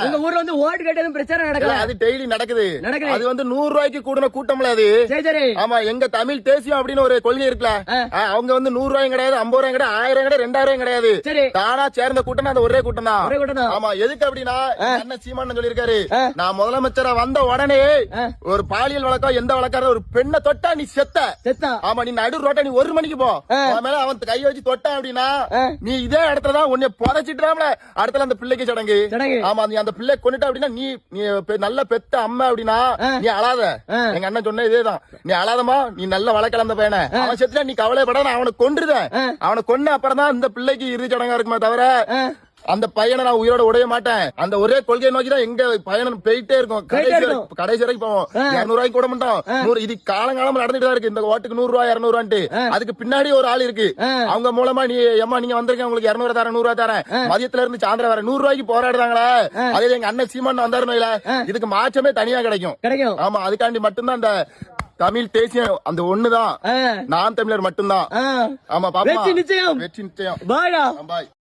உங்க ஊர்ல வந்து ஓட்டு கேட்டதும் பிரச்சனை நடக்கல. அது டெய்லி நடக்குது. அது வந்து 100 ரூபாய்க்கு கூடின கூட்டம்ல அது. ஆமா, எங்க தமிழ் தேசியம் அப்படின்னு ஒரு கொள்கை இருக்குல்ல, அவங்க வந்து 100 ரூபாயும் கிடையாது, 50 ரூபாயும் கிடையாது, 1000 கிடையாது, 2000 கிடையாது. தானா சேர்ந்த கூட்டம் அந்த ஒரே கூட்டம் தான். ஆமா, எதுக்கு அப்படின்னா அண்ணன் சீமான் சொல்லியிருக்காரு, நான் முதலமைச்சரா வந்த உடனே ஒரு பாலியல் வழக்கம் எந்த வழக்கார ஒரு பெண்ணை தொட்டா நீ செத்த. ஆமா, நீ நடு ரோட்டா நீ 1 மணிக்கு போ, மேல அவன் கை வச்சு தொட்டா அப்படின்னா நீ இதே இடத்துலதான் உன்னை புதைச்சிட்டுறாமல அடுத்த அந்த பிள்ளைக்கு சடங்கு. ஆமா, நீ அந்த பிள்ளை கொண்டுட்ட அப்படின்னா நீ நல்ல பெத்த அம்மா அப்படின்னா நீ அழாத. எங்க அண்ணன் சொன்ன இதேதான், நீ அழாதமா, நீ நல்ல வழக்கலந்த பையனை, அவன் செத்துட்டா நீ கவலைப்படாத, அவனை கொன்றுத. அவனை கொன்ன அப்புறம் தான் இந்த பிள்ளைக்கு இறுதி சடங்கா இருக்குமே தவிர அந்த பையனை நான் உயிரோட உடைய மாட்டேன். அந்த ஒரே கொள்கையை நோக்கிதான் எங்க பயணம் போயிட்டே இருக்கும். கடைசி வரைக்கும் போவோம். 200 ரூபாய்க்கு கூட மாட்டோம். 100 இது காலங்காலம் நடந்துட்டு தான் இருக்கு. இந்த ஓட்டுக்கு 100 ரூபாய் 200 ரூபான்ட்டு அதுக்கு பின்னாடி ஒரு ஆள் இருக்கு. அவங்க மூலமா நீ ஏமா நீங்க வந்திருக்கேன், உங்களுக்கு 200 தரேன், 100 ரூபாய் தரேன், மதியத்துல இருந்து சாயந்தரம் வர 100 ரூபாய்க்கு போராடுறாங்களா. அதே எங்க அண்ணன் சீமான் வந்தாருன்னு இதுக்கு மாற்றமே தனியா கிடைக்கும். ஆமா, அதுக்காண்டி மட்டும்தான் அந்த தமிழ் தேசியம் அந்த ஒண்ணுதான், நான் தமிழர் மட்டும்தான். ஆமா பாப்பா, வெற்றி நிச்சயம். பாய்.